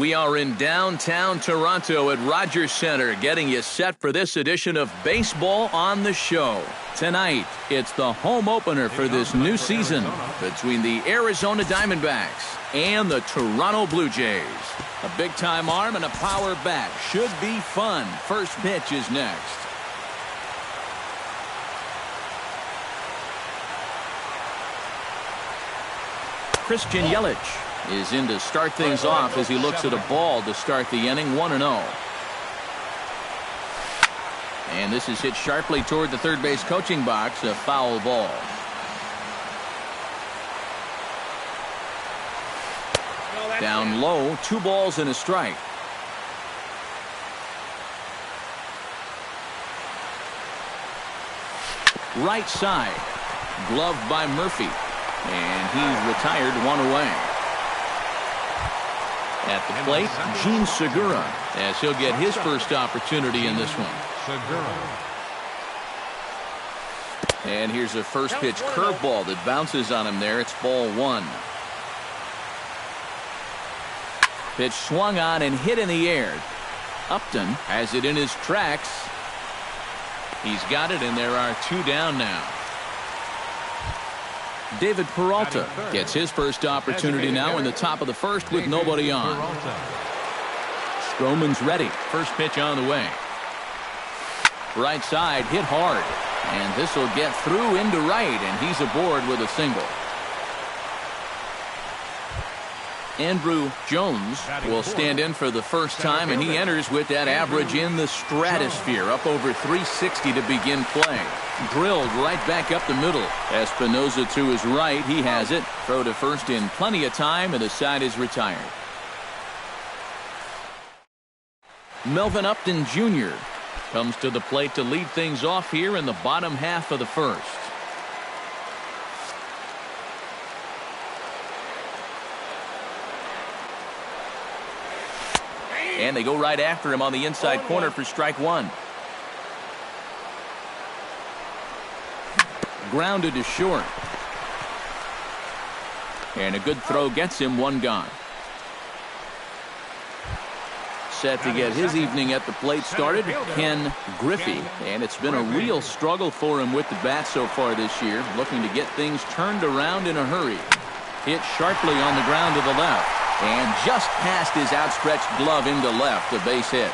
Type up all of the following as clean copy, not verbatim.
We are in downtown Toronto at Rogers Centre, getting you set for this edition of Baseball on the Show. Tonight, it's the home opener for this new season between the Arizona Diamondbacks and the Toronto Blue Jays. A big-time arm and a power bat should be fun. First pitch is next. Christian Yelich is in to start things off as he looks at a ball to start the inning, 1-0. And this is hit sharply toward the third base coaching box, a foul ball. Down low, 2 balls and a strike. Right side, gloved by Murphy, and he's retired, 1 away. At the plate, Gene Segura, as he'll get his first opportunity in this one. And here's a first pitch curveball that bounces on him there. It's ball 1. Pitch swung on and hit in the air. Upton has it in his tracks. He's got it, and there are 2 down now. David Peralta gets his first opportunity now in the top of the first with nobody on. Stroman's ready. First pitch on the way. Right side hit hard, and this will get through into right, and he's aboard with a single. Andrew Jones will stand in for the first time, and he enters with that average in the stratosphere, up over 360 to begin play. Drilled right back up the middle. Espinosa to his right. He has it. Throw to first in plenty of time, and the side is retired. Melvin Upton Jr. comes to the plate to lead things off here in the bottom half of the first. And they go right after him on the inside corner for strike 1. Grounded to short. And a good throw gets him, 1 gone. Set to get his evening at the plate started, Ken Griffey. And it's been a real struggle for him with the bat so far this year, looking to get things turned around in a hurry. Hit sharply on the ground to the left. And just past his outstretched glove into left, a base hit.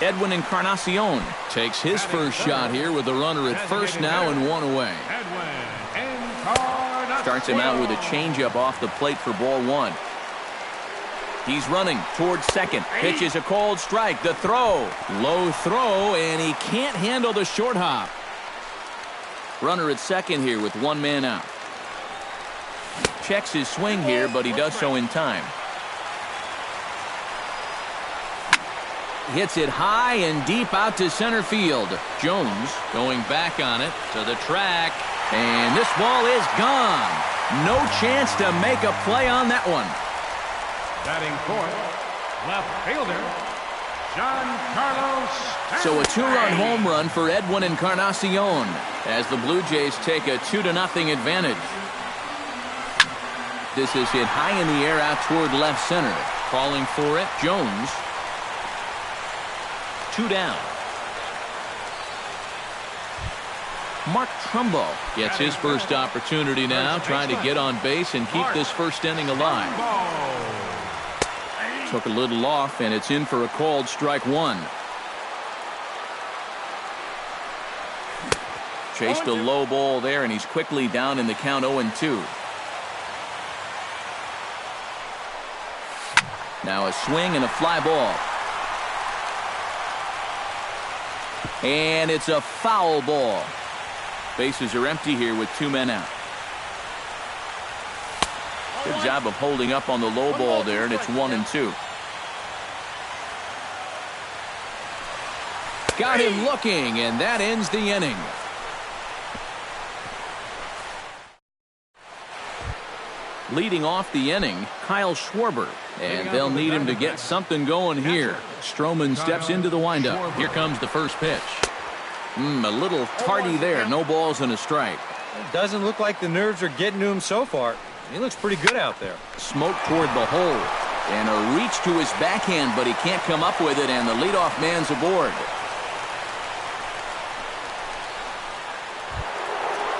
Edwin Encarnacion takes his first shot here with the runner at first now and 1 away. Starts him out with a changeup off the plate for ball 1. He's running towards second. Pitches a cold strike. The throw. Low throw, and he can't handle the short hop. Runner at second here with 1 man out. Checks his swing here, but he does so in time. Hits it high and deep out to center field. Jones going back on it to the track, and this ball is gone. No chance to make a play on that one. Batting fourth, left fielder, Giancarlo Stanton. So a 2-run home run for Edwin Encarnacion as the Blue Jays take a 2-0 advantage. This is hit high in the air out toward left center. Calling for it, Jones. 2 down. Mark Trumbo gets his first opportunity now, trying to get on base and keep this first inning alive. Took a little off, and it's in for a called strike 1. Chased a low ball there, and he's quickly down in the count, 0-2. Now a swing and a fly ball. And it's a foul ball. Bases are empty here with 2 men out. Good job of holding up on the low ball there, and it's 1-2. Got him looking, and that ends the inning. Leading off the inning, Kyle Schwarber, and they'll need him to get something going here. Stroman steps into the windup. Here comes the first pitch. A little tardy there. No balls and a strike. It doesn't look like the nerves are getting to him so far. He looks pretty good out there. Smoke toward the hole. And a reach to his backhand, but he can't come up with it, and the leadoff man's aboard.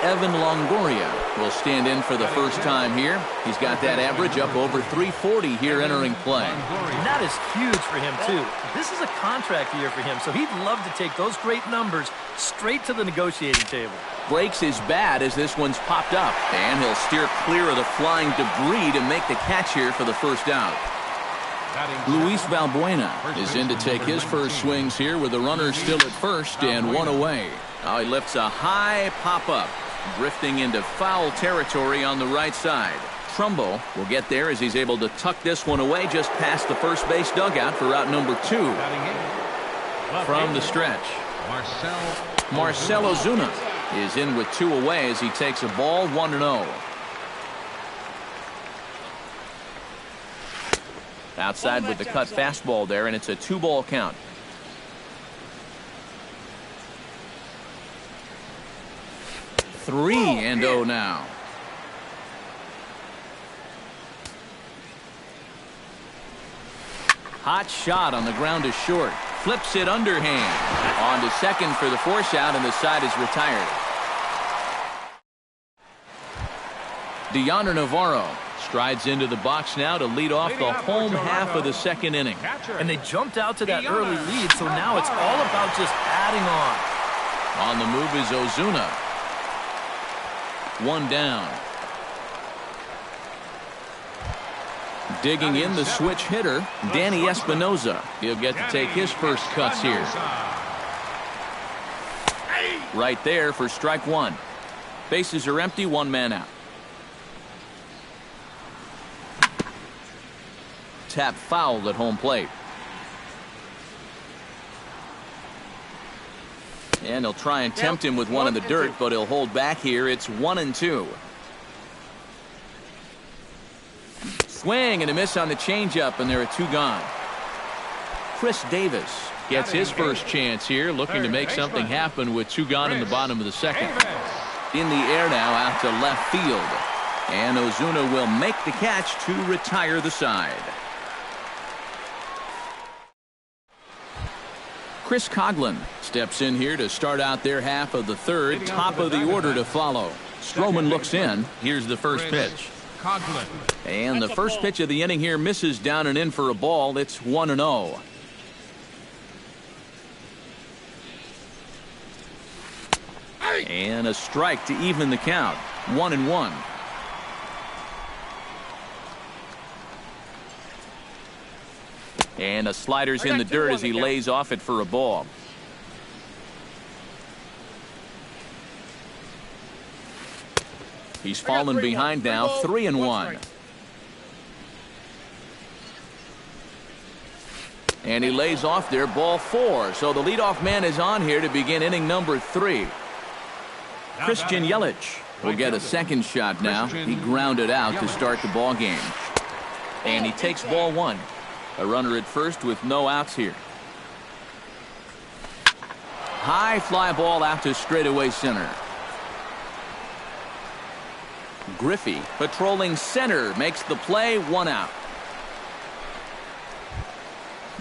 Evan Longoria will stand in for the first time here. He's got that average up over 340 here entering play. And that is huge for him, too. This is a contract year for him, so he'd love to take those great numbers straight to the negotiating table. Breaks his bat as this one's popped up, and he'll steer clear of the flying debris to make the catch here for the first out. Luis Valbuena is in to take his first swings here with the runner still at first and one away. Now he lifts a high pop-up, drifting into foul territory on the right side. Trumbo will get there as he's able to tuck this one away just past the first base dugout for out number 2. From the stretch, Marcell Ozuna is in with 2 away as he takes a ball 1-0. Outside with the cut fastball there, and it's a 2-ball count. Three and 0 now. Hot shot on the ground to short. Flips it underhand. On to second for the force out, and the side is retired. Deonder Navarro strides into the box now to lead off the home half of the second inning. And they jumped out to that early lead, so now it's all about just adding on. On the move is Ozuna. 1 down. Digging in the switch hitter, Danny Espinoza. He'll get to take his first cuts here. Right there for strike 1. Bases are empty, 1 man out. Tap fouled at home plate. And he'll try and tempt him with one in the dirt, but he'll hold back here. It's 1-2. Swing and a miss on the changeup, and there are 2 gone. Chris Davis gets his first chance here, looking to make something happen with 2 gone in the bottom of the second. In the air now out to left field. And Ozuna will make the catch to retire the side. Chris Coghlan steps in here to start out their half of the third. Top of the order to follow. Stroman looks in. Here's the first pitch. And the first pitch of the inning here misses down and in for a ball. It's 1-0. And a strike to even the count. 1-1. And a slider's in the dirt as he lays off it for a ball. He's fallen behind now, 3-1. And he lays off there, ball 4. So the leadoff man is on here to begin inning number 3. Christian Yelich will get a second shot now. He grounded out to start the ball game. And he takes ball 1. A runner at first with no outs here. High fly ball out to straightaway center. Griffey patrolling center makes the play, 1 out.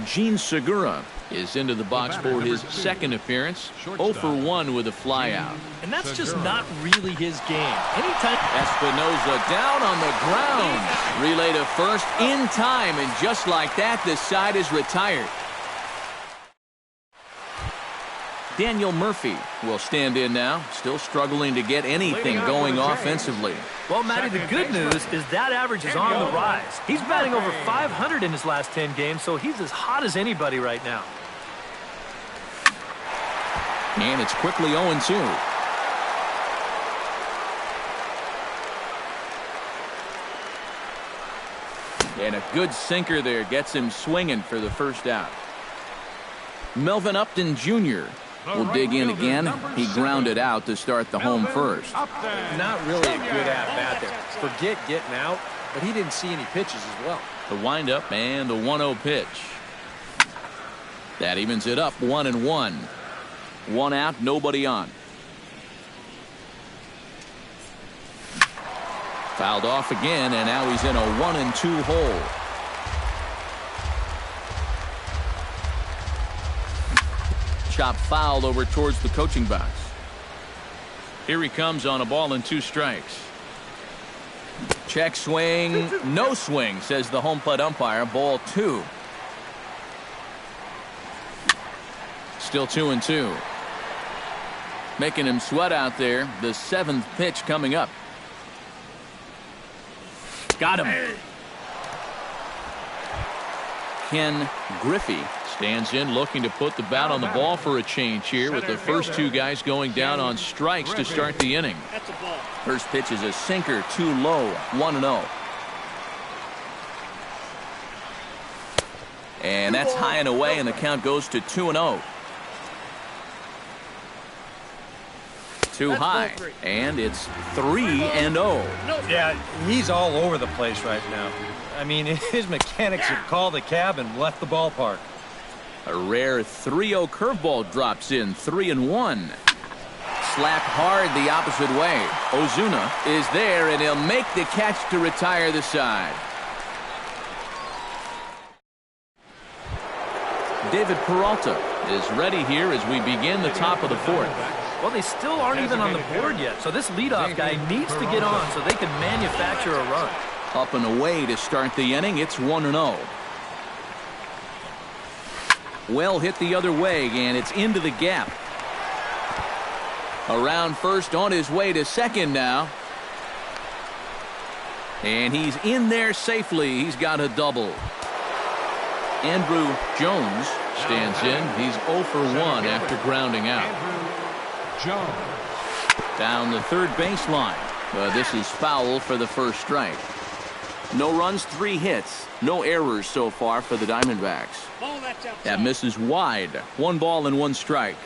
Gene Segura is into the box for his second appearance. 0 for 1 with a fly out. And that's just not really his game. Anytime. Espinoza down on the ground. Relay to first in time, and just like that, the side is retired. Daniel Murphy will stand in now, still struggling to get anything going offensively. Well, Matty, the good news is that average is on the rise. He's batting over 500 in his last 10 games, so he's as hot as anybody right now. And it's quickly 0-2. And a good sinker there gets him swinging for the first out. Melvin Upton Jr. will dig in again. He grounded out to start the home first. Not really a good at-bat there. Forget getting out, but he didn't see any pitches as well. The windup and the 1-0 pitch. That evens it up, 1-1. 1 out, nobody on. Fouled off again, and now he's in a 1-2 hole. Chop fouled over towards the coaching box. Here he comes on a ball and 2 strikes. Check swing, no swing, says the home plate umpire. Ball 2. Still 2-2. Making him sweat out there. The 7th pitch coming up. Got him. Ken Griffey stands in, looking to put the bat on the ball for a change here, with the first 2 guys going down on strikes to start the inning. First pitch is a sinker, too low, 1-0. And that's high and away, and the count goes to 2-0. Too high, and it's 3-0. Yeah, he's all over the place right now. I mean, his mechanics have called a cab and left the ballpark. A rare 3-0 curveball drops in, 3-1. Slapped hard the opposite way. Ozuna is there, and he'll make the catch to retire the side. David Peralta is ready here as we begin the top of the 4th. Well, they still aren't even on the board yet, so this leadoff guy needs to get on so they can manufacture a run. Up and away to start the inning. It's 1-0. Well hit the other way, and it's into the gap. Around first, on his way to second now. And he's in there safely. He's got a double. Andrew Jones stands in. He's 0 for 1 after grounding out. Down the third baseline. But this is foul for the first strike. No runs, 3 hits. No errors so far for the Diamondbacks. That misses wide. 1 ball and 1 strike.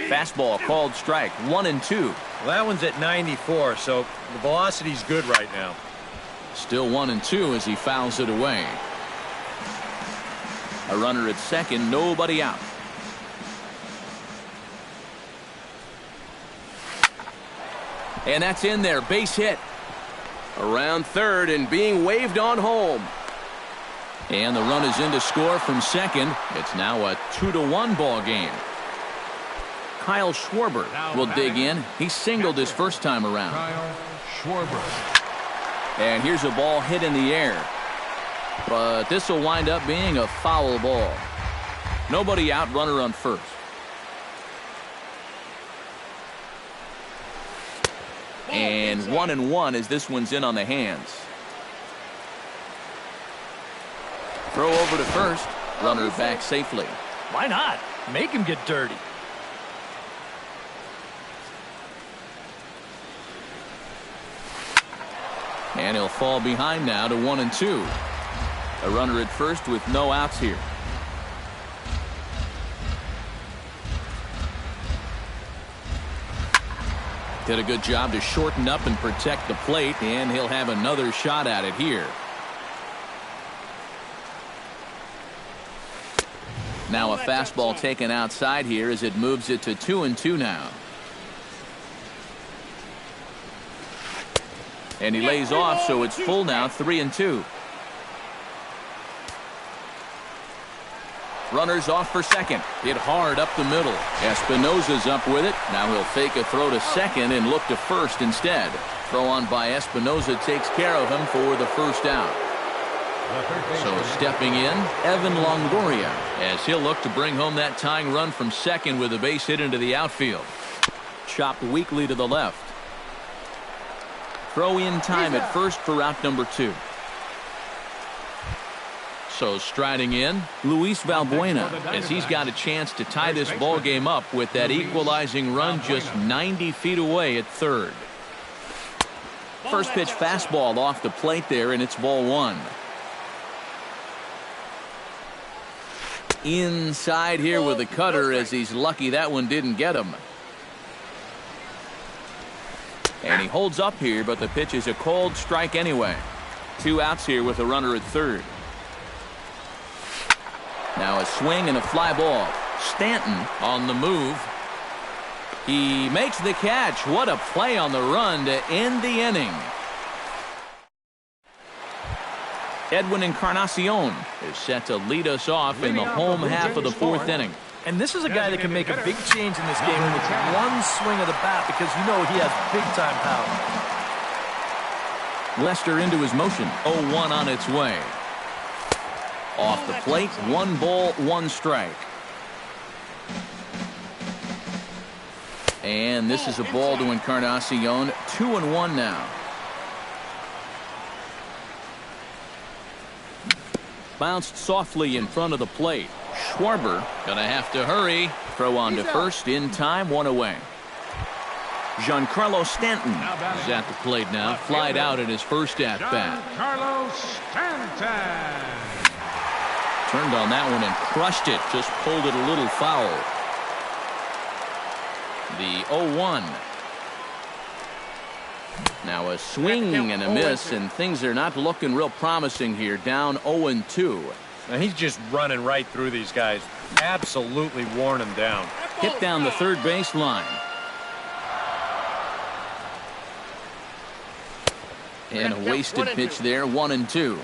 Fastball called strike. 1-2. Well, that one's at 94, so the velocity's good right now. Still 1-2 as he fouls it away. A runner at second, nobody out. And that's in there, base hit. Around third and being waved on home. And the run is in to score from second. It's now a 2-1 ball game. Kyle Schwarber will dig in. He singled his first time around. Kyle Schwarber. And here's a ball hit in the air. But this will wind up being a foul ball. Nobody out, runner on first. And 1-1 as this one's in on the hands. Throw over to first. Runner back safely. Why not? Make him get dirty. And he'll fall behind now to 1-2. A runner at first with no outs here. Did a good job to shorten up and protect the plate, and he'll have another shot at it here. Now a fastball taken outside here as it moves it to 2-2 now. And he lays off, so it's full now, 3-2. Runners off for second. Hit hard up the middle. Espinosa's up with it. Now he'll fake a throw to second and look to first instead. Throw on by Espinosa takes care of him for the first out. So stepping in, Evan Longoria, as he'll look to bring home that tying run from second with a base hit into the outfield. Chopped weakly to the left. Throw in time at first for out number 2. So striding in, Luis Valbuena, as he's got a chance to tie this ball game up with that equalizing run just 90 feet away at third. First pitch fastball off the plate there, and it's ball 1. Inside here with a cutter, as he's lucky that one didn't get him. And he holds up here, but the pitch is a cold strike anyway. 2 outs here with a runner at third. Now a swing and a fly ball. Stanton on the move. He makes the catch. What a play on the run to end the inning. Edwin Encarnacion is set to lead us off in the home half of the fourth inning. And this is a guy that can make a big change in this game with one swing of the bat, because you know he has big-time power. Lester into his motion. 0-1 on its way. Off the plate, 1 ball, 1 strike. And this is a ball to Encarnacion. 2-1 now. Bounced softly in front of the plate. Schwarber gonna have to hurry. Throw on to first in time, 1 away. Giancarlo Stanton is at the plate now. Flied out in his first at-bat. Giancarlo Stanton. Turned on that one and crushed it. Just pulled it a little foul. The 0-1. Now a swing and a miss, and things are not looking real promising here. Down 0-2. Now he's just running right through these guys. Absolutely worn them down. Hit down the third base line. And a wasted pitch there. 1-2.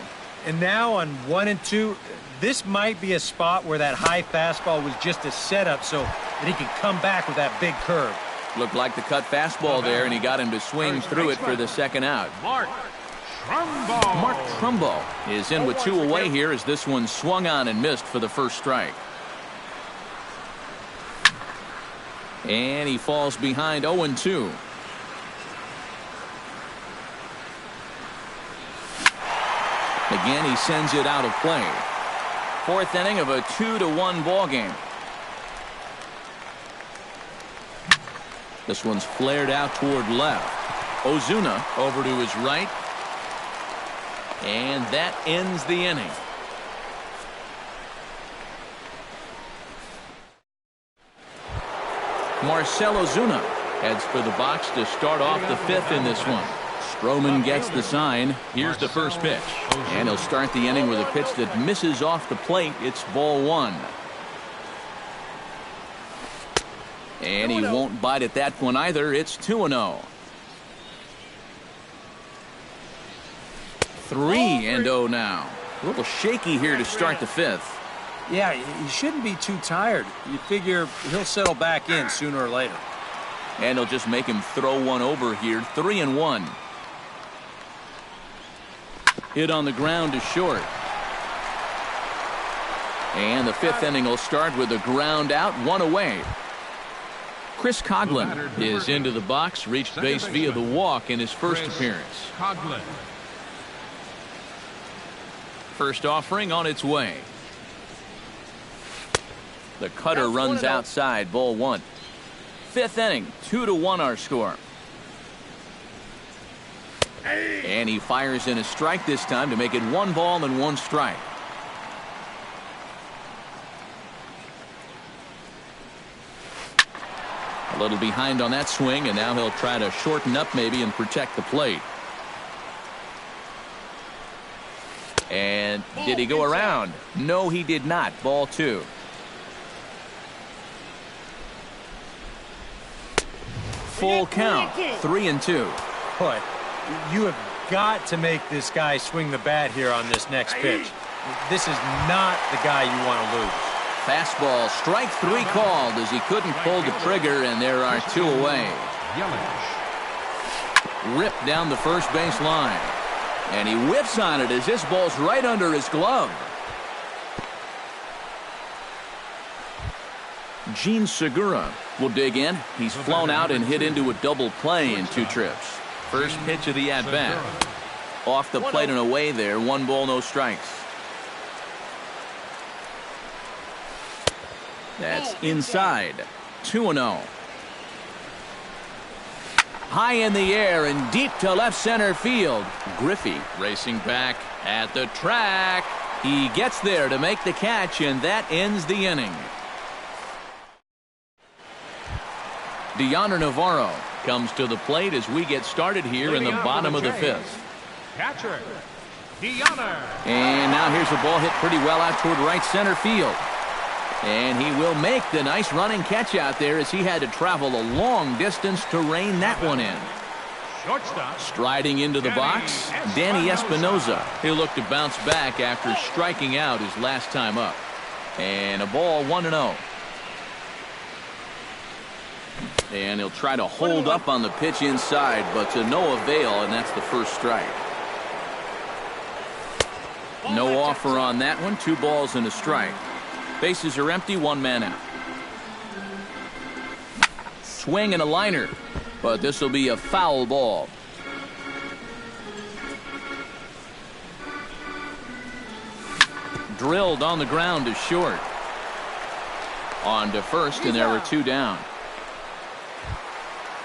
And now on 1-2, this might be a spot where that high fastball was just a setup so that he can come back with that big curve. Looked like the cut fastball there, and he got him to swing through it for the second out. Mark Trumbo. Mark Trumbo is in with 2 away here as this one swung on and missed for the first strike. And he falls behind 0-2. Again, he sends it out of play. Fourth inning of a 2-1 ball game. This one's flared out toward left. Ozuna over to his right. And that ends the inning. Marcell Ozuna heads for the box to start off the 5th in this one. Stroman gets the sign. Here's the first pitch. And he'll start the inning with a pitch that misses off the plate. It's ball 1. And he won't bite at that one either. It's 2-0. 3-0 now. A little shaky here to start the 5th. Yeah, he shouldn't be too tired. You figure he'll settle back in sooner or later. And he'll just make him throw one over here. 3-1. Hit on the ground to short. And the 5th inning will start with a ground out, 1 away. Chris Coghlan is into the box, reached base via the walk in his first appearance. Coghlan. First offering on its way. The cutter runs outside, ball 1. 5th inning, 2-1 our score. And he fires in a strike this time to make it 1 ball and 1 strike. A little behind on that swing, and now he'll try to shorten up maybe and protect the plate. And did he go around? No, he did not. Ball 2. Full count. 3-2. Boy, you have got to make this guy swing the bat here on this next pitch. This is not the guy you want to lose. Fastball, strike 3 called as he couldn't pull the trigger, and there are 2 away. Ripped down the first base line. And he whiffs on it as this ball's right under his glove. Gene Segura will dig in. He's flown out and hit into a double play in 2 trips. First pitch of the at-bat. Off the plate and away there. 1 ball, no strikes. That's inside. 2-0. High in the air and deep to left center field. Griffey racing back at the track. He gets there to make the catch, and that ends the inning. Deoner Navarro comes to the plate as we get started here in the bottom of the 5th. Catcher, Deoner. And now here's a ball hit pretty well out toward right center field. And he will make the nice running catch out there as he had to travel a long distance to rein that one in. Shortstop. Striding into the box, Danny Espinoza. He'll look to bounce back after striking out his last time up. And a ball 1-0. And he'll try to hold up on the pitch inside, but to no avail, and that's the first strike. No offer on that one. 2 balls and a strike. Bases are empty, 1 man out. Swing and a liner, but this will be a foul ball. Drilled on the ground to short. On to first, and there were 2 down.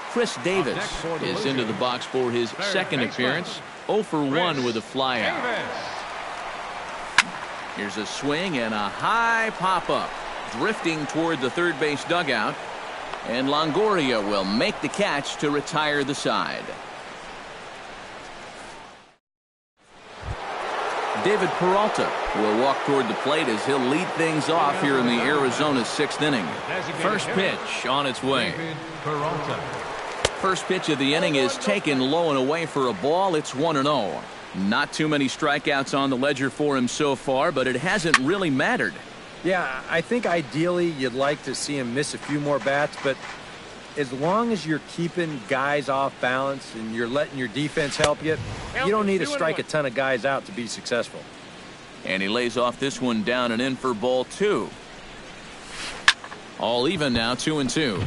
Chris Davis is into the box for his second appearance. 0 for 1 with a flyout. Here's a swing and a high pop-up. Drifting toward the third base dugout. And Longoria will make the catch to retire the side. David Peralta will walk toward the plate as he'll lead things off here in the Arizona 6th inning. First pitch on its way. First pitch of the inning is taken low and away for a ball. It's 1-0. Not too many strikeouts on the ledger for him so far, but it hasn't really mattered. Yeah, I think ideally you'd like to see him miss a few more bats, but as long as you're keeping guys off balance and you're letting your defense help you, you don't need to strike a ton of guys out to be successful. And he lays off this one down and in for ball 2. All even now, 2-2.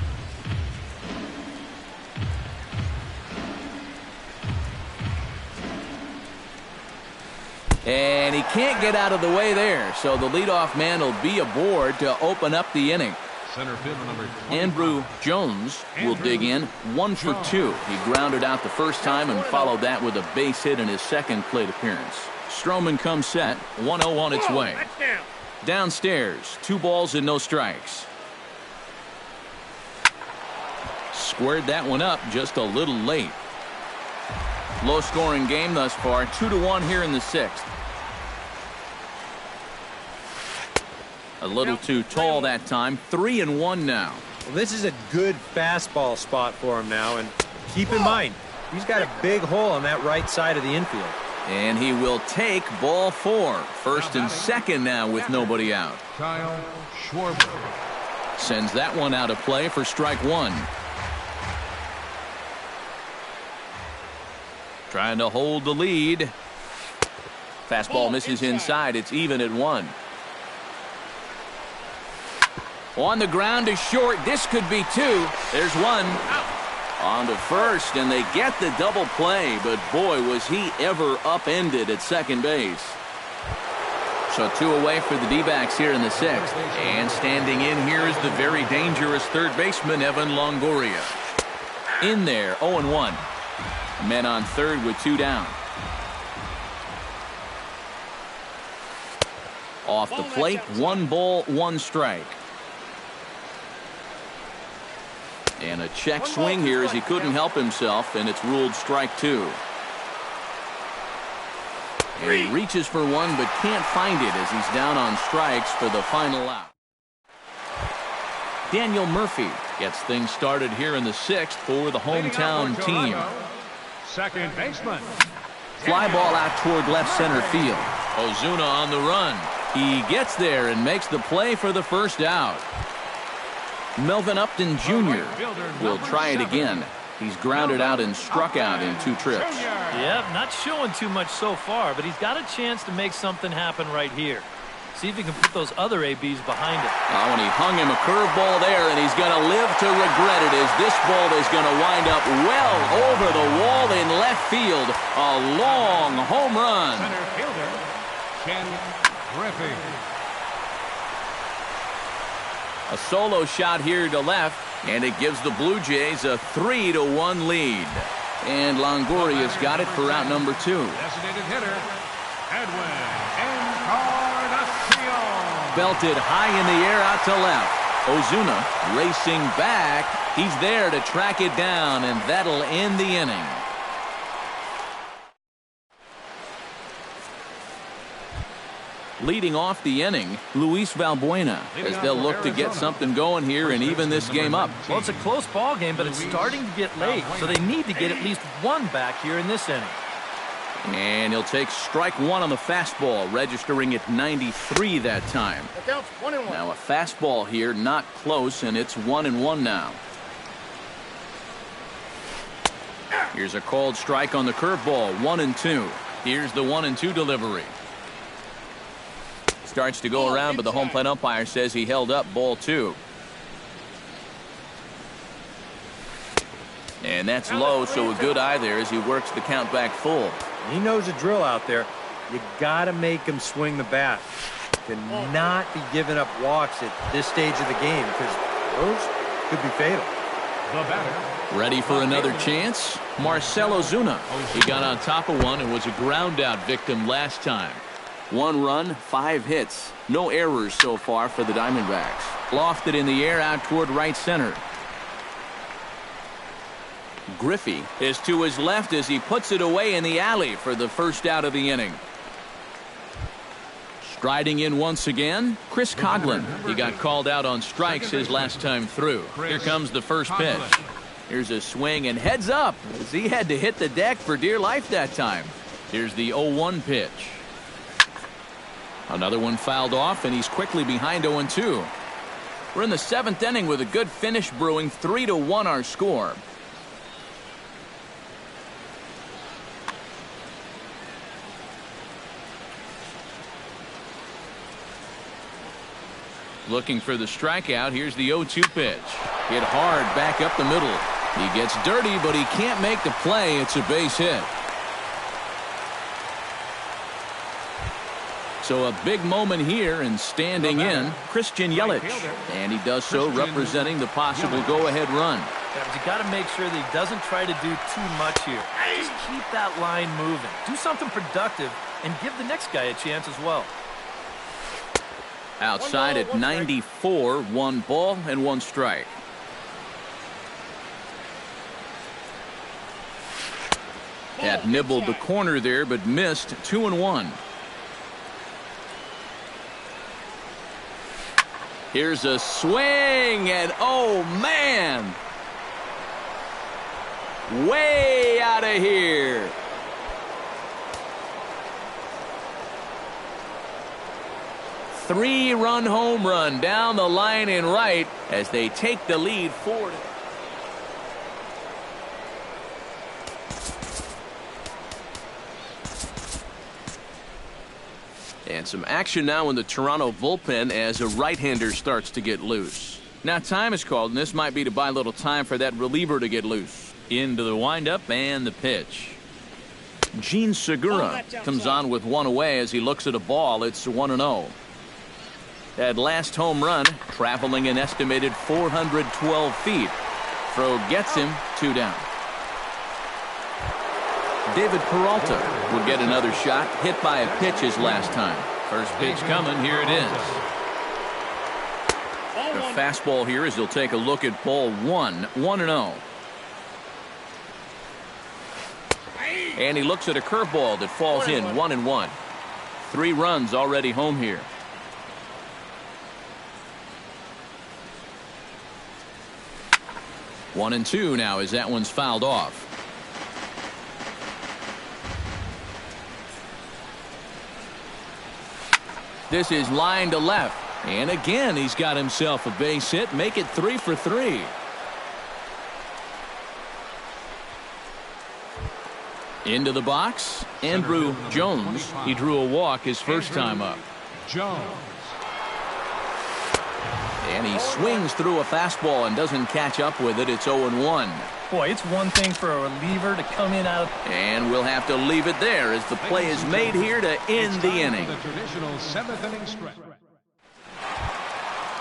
And he can't get out of the way there, so the leadoff man will be aboard to open up the inning. Center fielder number 25. Andrew Jones will dig in. 1 for 2. He grounded out the first time and followed that with a base hit in his second plate appearance. Stroman comes set. 1-0 on its way. Downstairs, 2 balls and no strikes. Squared that one up just a little late. Low scoring game thus far. 2-1 here in the 6th. A little too tall that time. 3-1 now. Well, this is a good fastball spot for him now, and keep in mind, he's got a big hole on that right side of the infield. And he will take ball 4. First and second now with nobody out. Kyle Schwarber. Sends that one out of play for strike 1. Trying to hold the lead. Fastball misses inside. It's even at 1. On the ground to short. This could be 2. There's 1. On to first, and they get the double play, but boy, was he ever upended at second base. So 2 away for the D-backs here in the 6th. And standing in here is the very dangerous third baseman, Evan Longoria. In there, 0-1. Men on third with 2 down. Off the plate, 1 ball, 1 strike. And a check swing here as he couldn't help himself, and it's ruled strike 2. And he reaches for one but can't find it as he's down on strikes for the final out. Daniel Murphy gets things started here in the 6th for the hometown team. Second baseman. Fly ball out toward left center field. Ozuna on the run. He gets there and makes the play for the first out. Melvin Upton Jr. will try it again. He's grounded out and struck out in 2 trips. Yep, not showing too much so far, but he's got a chance to make something happen right here. See if he can put those other ABs behind it. Oh, and he hung him a curveball there, and he's going to live to regret it as this ball is going to wind up well over the wall in left field. A long home run. Center fielder Ken Griffey. A solo shot here to left, and it gives the Blue Jays a 3-1 lead. And Longoria's got it for out number 2. Designated hitter Edwin Encarnacion. Belted high in the air out to left. Ozuna racing back. He's there to track it down, and that'll end the inning. Leading off the inning, Luis Valbuena, as they'll look to get something going here and even this game up. Well, it's a close ball game, but it's starting to get late, so they need to get at least one back here in this inning. And he'll take strike one on the fastball, registering at 93 that time. Now a fastball here, not close, and it's 1-1 now. Here's a called strike on the curveball, 1-2. Here's the 1-2 delivery. Starts to go around, but the home plate umpire says he held up, ball 2. And that's low, so a good eye there as he works the count back full. He knows the drill out there. You got to make him swing the bat. Cannot be giving up walks at this stage of the game because those could be fatal. The batter. Ready for another chance? Marcell Ozuna. He got on top of one and was a ground-out victim last time. 1 run, 5 hits. No errors so far for the Diamondbacks. Lofted in the air out toward right center. Griffey is to his left as he puts it away in the alley for the first out of the inning. Striding in once again, Chris Coghlan. He got called out on strikes his last time through. Here comes the first pitch. Here's a swing and heads up as he had to hit the deck for dear life that time. Here's the 0-1 pitch. Another one fouled off, and he's quickly behind 0-2. We're in the 7th inning with a good finish brewing. 3-1 our score. Looking for the strikeout. Here's the 0-2 pitch. Hit hard back up the middle. He gets dirty, but he can't make the play. It's a base hit. So a big moment here, and standing in, Christian Yelich. And he does so representing the possible go-ahead run. Yeah, but you got to make sure that he doesn't try to do too much here. Just keep that line moving. Do something productive and give the next guy a chance as well. Outside at 94, 1 ball and 1 strike. Had nibbled the corner there, but missed. 2-1. Here's a swing, and oh man, way out of here. Three-run home run down the line in right as they take the lead forward. And some action now in the Toronto bullpen as a right-hander starts to get loose. Now time is called, and this might be to buy a little time for that reliever to get loose. Into the windup and the pitch. Gene Segura comes on with 1 away as he looks at a ball. It's 1-0. That last home run traveling an estimated 412 feet. Throw gets him, 2 down. David Peralta will get another shot, hit by a pitch his last time. First pitch coming, here it is. The fastball here as he'll take a look at ball 1, 1-0. And he looks at a curveball that falls in, 1-1. 3 runs already home here. One and 2 now as that one's fouled off. This is line to left. And again, he's got himself a base hit. Make it 3 for 3. Into the box, Andrew Jones. He drew a walk his first time up. Jones. And he swings through a fastball and doesn't catch up with it. It's 0-1. Boy, it's one thing for a reliever to come in out. And we'll have to leave it there as the play is made here to end the inning. The traditional 7th inning stretch.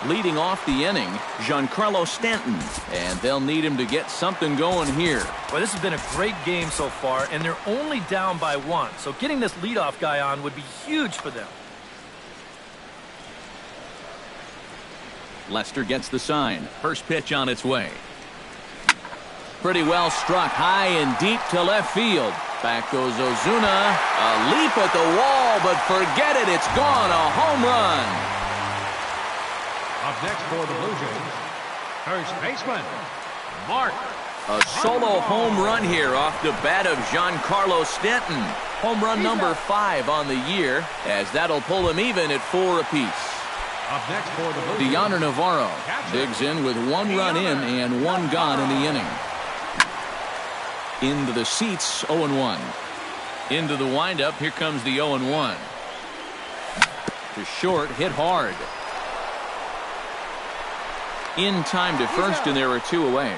Leading off the inning, Giancarlo Stanton. And they'll need him to get something going here. Well, this has been a great game so far, and they're only down by 1. So getting this leadoff guy on would be huge for them. Lester gets the sign. First pitch on its way. Pretty well struck high and deep to left field. Back goes Ozuna. A leap at the wall, but forget it. It's gone. A home run. Up next for the Blue Jays, first baseman, Mark. A solo home run here off the bat of Giancarlo Stanton. Home run number 5 on the year, as that'll pull him even at 4 apiece. Up next for the Blue Jays, Deoner Navarro digs in with 1 run in and 1 gone in the inning. Into the seats, 0-1. Into the windup, here comes the 0-1. To short, hit hard. In time to first, and there are 2 away.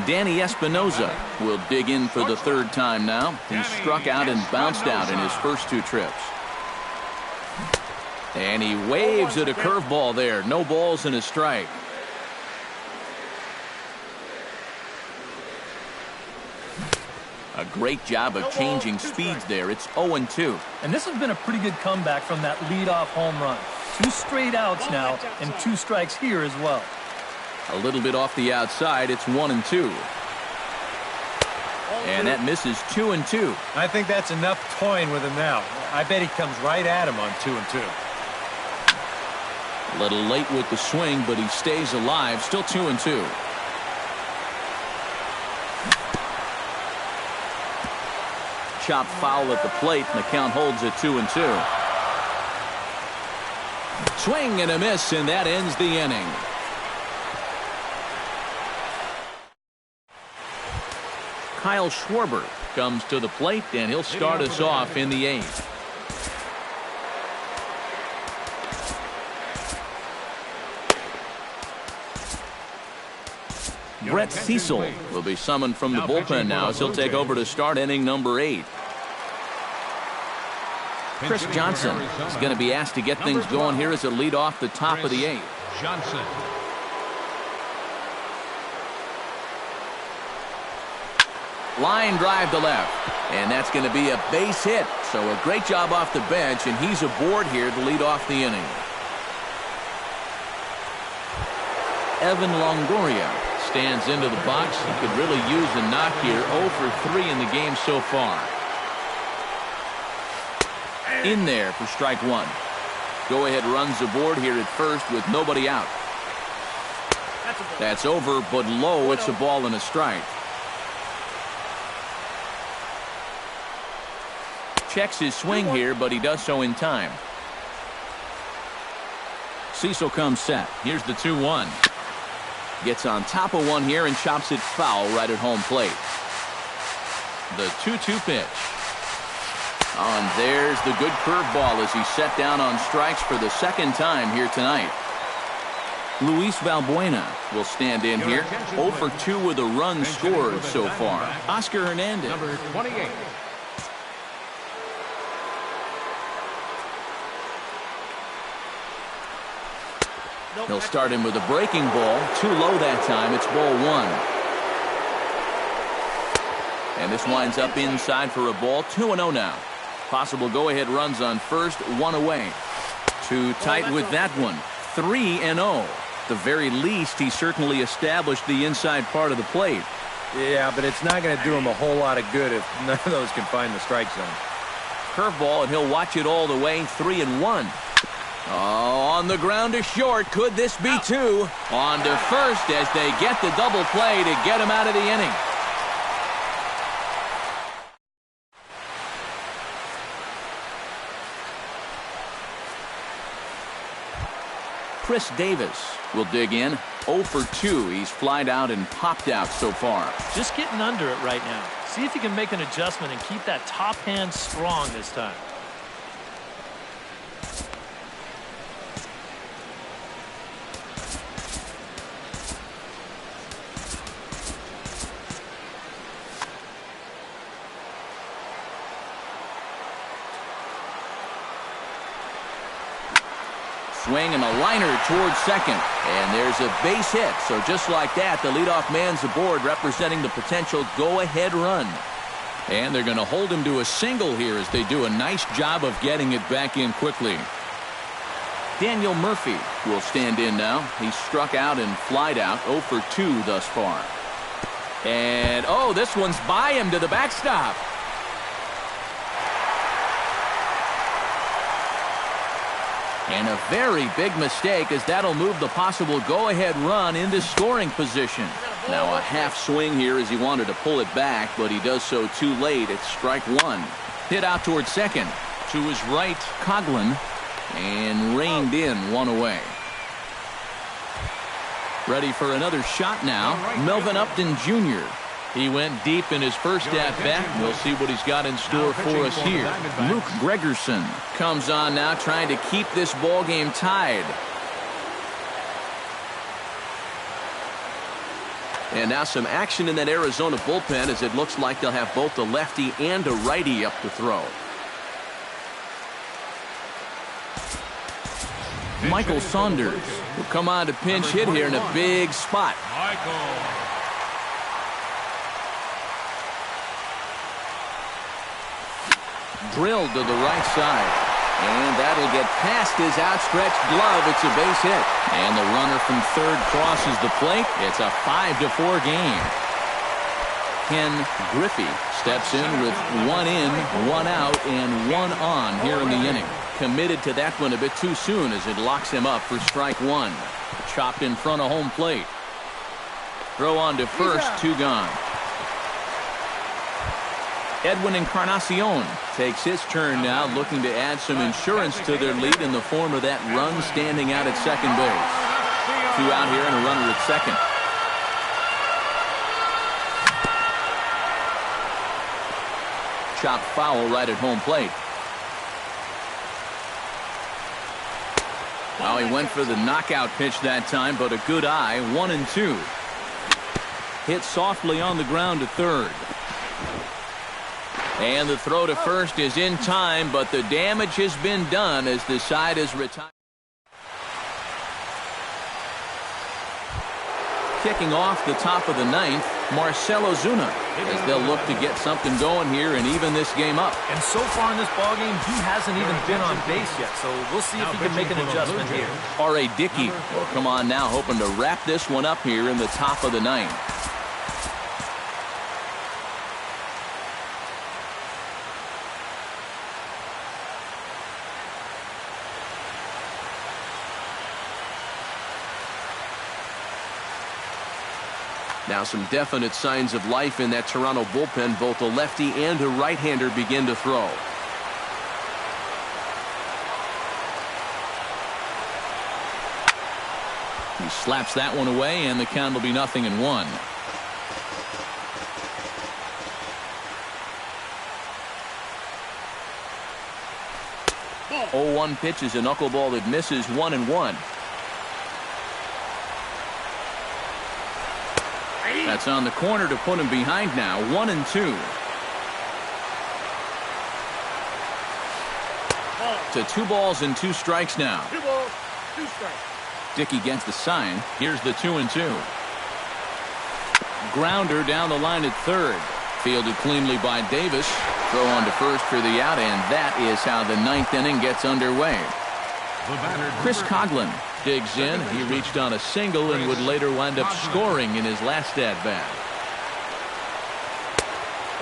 Danny Espinosa will dig in for the 3rd time now. He struck out and bounced out in his first 2 trips. And he waves at a curveball there. No balls and a strike. A great job of changing speeds there. It's 0-2. And this has been a pretty good comeback from that leadoff home run. 2 straight outs now and 2 strikes here as well. A little bit off the outside. It's 1-2. And that misses 2-2. I think that's enough toying with him now. I bet he comes right at him on 2-2. A little late with the swing, but he stays alive. Still 2-2. Chop foul at the plate, and the count holds at 2-2. Swing and a miss, and that ends the inning. Kyle Schwarber comes to the plate, and he'll start us off in the 8th. Brett Cecil will be summoned from the bullpen now as he'll take over to start inning number 8. Chris Johnson is going to be asked to get things going here as a lead off the top of the 8th. Johnson. Line drive to left, and that's going to be a base hit. So a great job off the bench, and he's aboard here to lead off the inning. Evan Longoria stands into the box. He could really use a knock here. 0 for 3 in the game so far. In there for strike 1. Go ahead runs aboard here at first with nobody out. That's over, but low. It's a ball and a strike. Checks his swing here, but he does so in time. Cecil comes set. Here's the 2-1. Gets on top of one here and chops it foul right at home plate. The 2-2 pitch. Oh, and there's the good curveball as he's set down on strikes for the 2nd time here tonight. Luis Valbuena will stand in here. 0 for 2 with a run scored so far. Oscar Hernandez. Number 28. He'll start him with a breaking ball. Too low that time. It's ball 1. And this winds up inside for a ball. 2-0 now. Possible go-ahead runs on first. 1 away. Too tight with that one. 3-0. The very least, he certainly established the inside part of the plate. Yeah, but it's not going to do him a whole lot of good if none of those can find the strike zone. Curveball, and he'll watch it all the way. 3-1. Oh, on the ground to short. Could this be 2? On to first as they get the double play to get him out of the inning. Chris Davis will dig in. 0 for 2. He's flied out and popped out so far. Just getting under it right now. See if he can make an adjustment and keep that top hand strong this time. Swing and a liner towards second. And there's a base hit. So just like that, the leadoff man's aboard, representing the potential go-ahead run. And they're going to hold him to a single here as they do a nice job of getting it back in quickly. Daniel Murphy will stand in now. He struck out and flied out. 0 for 2 thus far. And, oh, this one's by him to the backstop. And a very big mistake, as that'll move the possible go-ahead run into scoring position. Now a half swing here as he wanted to pull it back, but he does so too late. It's strike one. Hit out towards second. To his right, Coughlin. And reined in, one away. Ready for another shot now, Melvin Upton Jr. He went deep in his first at-bat. We'll see what he's got in store for us here. Luke Gregerson comes on now, trying to keep this ball game tied. And now some action in that Arizona bullpen, as it looks like they'll have both a lefty and a righty up to throw. Michael Saunders will come on to pinch hit here in a big spot. Drilled to the right side. And that'll get past his outstretched glove. It's a base hit. And the runner from third crosses the plate. It's a 5-4 game. Ken Griffey steps in with 1 in, 1 out, and 1 on here in the inning. Committed to that one a bit too soon as it locks him up for strike one. Chopped in front of home plate. Throw on to first, 2 gone. Edwin Encarnacion takes his turn now, looking to add some insurance to their lead in the form of that run standing out at second base. 2 out here and a runner at second. Chopped foul right at home plate. Well, he went for the knockout pitch that time, but a good eye. 1-2. Hit softly on the ground to third. And the throw to first is in time, but the damage has been done as the side is retired. Kicking off the top of the ninth, Marcell Ozuna, as they'll look to get something going here and even this game up. And so far in this ballgame, he hasn't even been on base yet, so we'll see if he can make an adjustment here. R.A. Dickey will come on now, hoping to wrap this one up here in the top of the ninth. Now some definite signs of life in that Toronto bullpen. Both a lefty and a right-hander begin to throw. He slaps that one away, and the count will be 0-1. Oh, 0-1 pitch is a knuckleball that misses. 1-1. That's on the corner to put him behind now. 1-2. To 2 balls and 2 strikes now. 2 balls, 2 strikes. Dickey gets the sign. Here's the 2-2. Grounder down the line at third. Fielded cleanly by Davis. Throw on to first for the out, and that is how the 9th inning gets underway. Chris Coughlin digs in. He reached on a single and would later wind up scoring in his last at-bat.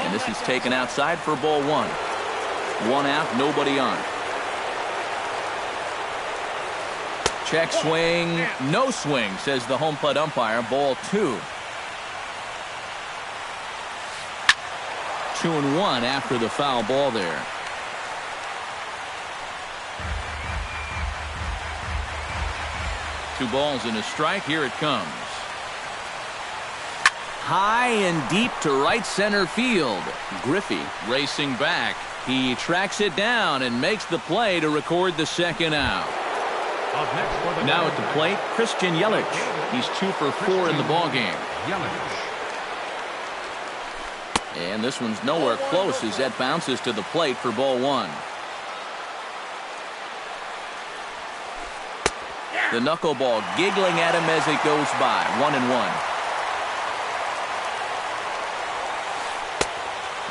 And this is taken outside for ball 1. 1 out, nobody on. Check swing, no swing, says the home plate umpire. Ball 2. 2-1 after the foul ball there. Two balls and a strike. Here it comes. High and deep to right center field. Griffey racing back. He tracks it down and makes the play to record the second out. Now at the plate, Christian Yelich. He's 2 for 4 in the ballgame. And this one's nowhere close as that bounces to the plate for ball 1. The knuckleball giggling at him as it goes by. 1-1.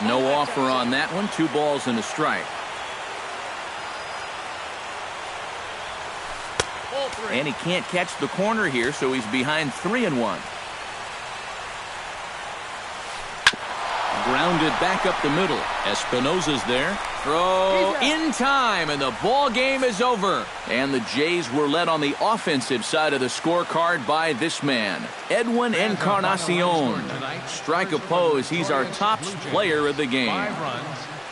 No offer on that one. 2 balls and a strike. And he can't catch the corner here, so he's behind 3-1. Grounded back up the middle. Espinosa's there. Throw in time, and the ball game is over. And the Jays were led on the offensive side of the scorecard by this man, Edwin Encarnacion. Strike opposed, he's our top player of the game.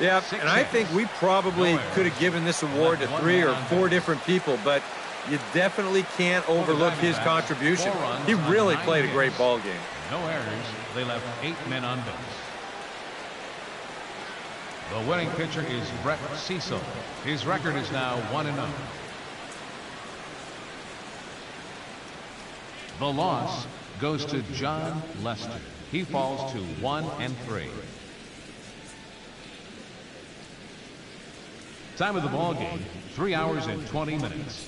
Yeah, and I think we probably could have given this award to 3 or 4 different people, but you definitely can't overlook his contribution. He really played a great ball game. No errors. They left 8 men on base. The winning pitcher is Brett Cecil. His record is now 1-0. The loss goes to John Lester. He falls to 1-3. Time of the ball game, 3 hours and 20 minutes.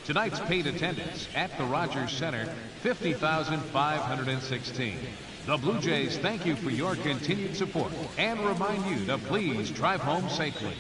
Tonight's paid attendance at the Rogers Center, 50,516. The Blue Jays thank you for your continued support and remind you to please drive home safely.